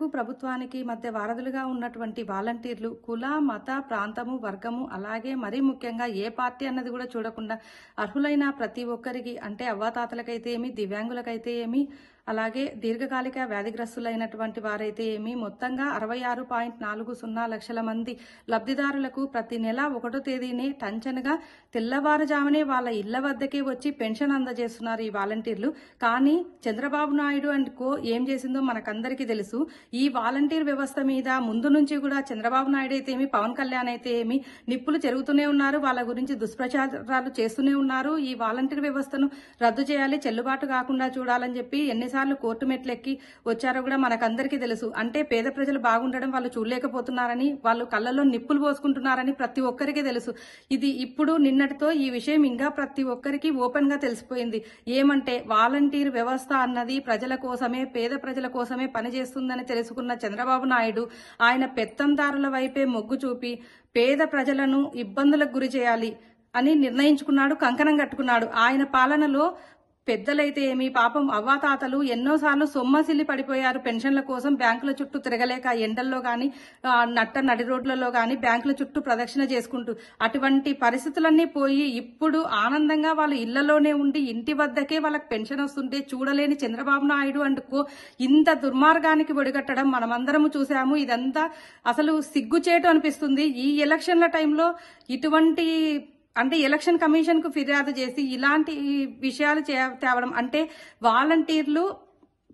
ప్రజలకు ప్రభుత్వానికి మధ్య వారధులుగా ఉన్నటువంటి వాలంటీర్లు కుల మత ప్రాంతము వర్గము అలాగే మరీ ముఖ్యంగా ఏ పార్టీ అన్నది కూడా చూడకుండా అర్హులైన ప్రతి ఒక్కరికి అంటే అవ్వాతాతలకైతే ఏమి దివ్యాంగులకైతే ఏమి అలాగే దీర్ఘకాలిక వ్యాధిగ్రస్తులైనటువంటి వారైతే ఏమి మొత్తంగా 66.40 లక్షల మంది లబ్ధిదారులకు ప్రతి నెల 1వ తేదీనే టంచనగా తెల్లవారుజామునే వాళ్ళ ఇళ్ల వద్దకే వచ్చి పెన్షన్ అందజేస్తున్నారు ఈ వాలంటీర్లు. కానీ చంద్రబాబు నాయుడు అండ్ కో ఏం చేసిందో మనకందరికీ తెలుసు. ఈ వాలంటీర్ వ్యవస్థ మీద ముందు నుంచి కూడా చంద్రబాబు నాయుడు అయితే ఏమి పవన్ కళ్యాణ్ అయితే ఏమి నిప్పులు చెరుగుతూనే ఉన్నారు. వాళ్ళ గురించి దుష్ప్రచారాలు చేస్తూనే ఉన్నారు. ఈ వాలంటీర్ వ్యవస్థను రద్దు చేయాలి, చెల్లుబాటు కాకుండా చూడాలని చెప్పి ఎన్నిసార్లు కోర్టు మెట్లెక్కి వచ్చారో కూడా మనకందరికీ తెలుసు. అంటే పేద ప్రజలు బాగుండడం వాళ్ళు చూడలేకపోతున్నారని, వాళ్ళు కళ్ళల్లో నిప్పులు పోసుకుంటున్నారని ప్రతి ఒక్కరికి తెలుసు. ఇది ఇప్పుడు నిన్నటితో ఈ విషయం ఇంకా ప్రతి ఒక్కరికి ఓపెన్ గా తెలిసిపోయింది. ఏమంటే వాలంటీర్ వ్యవస్థ అన్నది ప్రజల కోసమే, పేద ప్రజల కోసమే పనిచేస్తుందని తెలుసుకున్న చంద్రబాబు నాయుడు ఆయన పెత్తందారుల వైపే మొగ్గు చూపి పేద ప్రజలను ఇబ్బందులకు గురి చేయాలి అని నిర్ణయించుకున్నాడు, కంకణం కట్టుకున్నాడు. ఆయన పాలనలో పెద్దలైతే ఏమి పాపం అవ్వాతాతలు ఎన్నోసార్లు సొమ్మసిల్లి పడిపోయారు పెన్షన్ల కోసం. బ్యాంకుల చుట్టూ తిరగలేక ఎండల్లో గాని నడి రోడ్లలో గాని బ్యాంకుల చుట్టూ ప్రదక్షిణ చేసుకుంటూ అటువంటి పరిస్థితులన్నీ పోయి ఇప్పుడు ఆనందంగా వాళ్ళ ఇళ్లలోనే ఉండి ఇంటి వద్దకే వాళ్ళకి పెన్షన్ వస్తుంటే చూడలేని చంద్రబాబు నాయుడు అండ్ కో ఇంత దుర్మార్గానికి ఒడిగట్టడం మనమందరము చూసాము. ఇదంతా అసలు సిగ్గుచేటు అనిపిస్తుంది. ఈ ఎలక్షన్ల టైంలో ఇటువంటి అంటే ఎలక్షన్ కమిషన్ కు ఫిర్యాదు చేసి ఇలాంటి విషయాలు తేవడం అంటే వాలంటీర్లు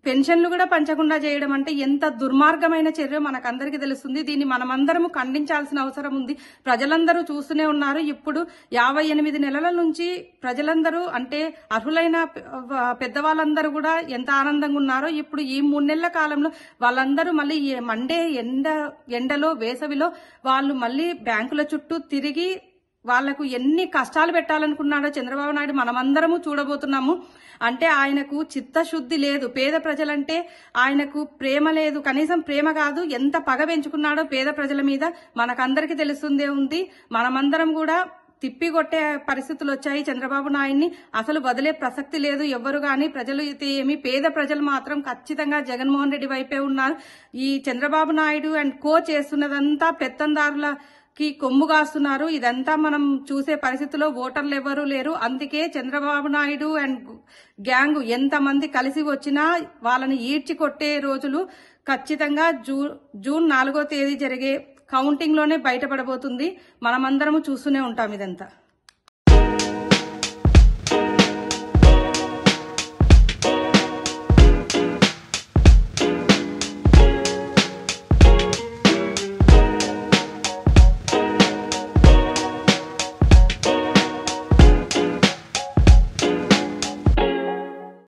పెన్షన్లు కూడా పంచకుండా చేయడం అంటే ఎంత దుర్మార్గమైన చర్య మనకందరికీ తెలుస్తుంది. దీన్ని మనమందరము ఖండించాల్సిన అవసరం ఉంది. ప్రజలందరూ చూస్తూనే ఉన్నారు. ఇప్పుడు 58 నెలల నుంచి ప్రజలందరూ అంటే అర్హులైన పెద్దవాళ్ళందరూ కూడా ఎంత ఆనందంగా ఉన్నారో ఇప్పుడు ఈ 3 నెలల కాలంలో వాళ్ళందరూ మళ్ళీ మండే ఎండలో వేసవిలో వాళ్ళు మళ్ళీ బ్యాంకుల చుట్టూ తిరిగి వాళ్లకు ఎన్ని కష్టాలు పెట్టాలనుకున్నాడో చంద్రబాబు నాయుడు మనమందరము చూడబోతున్నాము. అంటే ఆయనకు చిత్తశుద్ధి లేదు. పేద ప్రజలంటే ఆయనకు ప్రేమ లేదు. కనీసం ప్రేమ కాదు, ఎంత పగ పెంచుకున్నాడో పేద ప్రజల మీద మనకందరికీ తెలుస్తుందే ఉంది. మనమందరం కూడా తిప్పికొట్టే పరిస్థితులు వచ్చాయి. చంద్రబాబు నాయుడిని అసలు వదిలే ప్రసక్తి లేదు ఎవ్వరు గాని. ప్రజలు అయితే ఏమి, పేద ప్రజలు మాత్రం ఖచ్చితంగా జగన్మోహన్ రెడ్డి వైపే ఉన్నారు. ఈ చంద్రబాబు నాయుడు అండ్ కో చేస్తున్నదంతా పెత్తందారుల కొమ్ము కాస్తున్నారు. ఇదంతా మనం చూసే పరిస్థితిలో ఓటర్లు ఎవరూ లేరు. అందుకే చంద్రబాబు నాయుడు అండ్ గ్యాంగ్ ఎంతమంది కలిసి వచ్చినా వాళ్ళని ఈడ్చి కొట్టే రోజులు ఖచ్చితంగా జూన్ 4వ తేదీ జరిగే కౌంటింగ్ లోనే బయటపడబోతుంది. మనమందరము చూస్తూనే ఉంటాం ఇదంతా.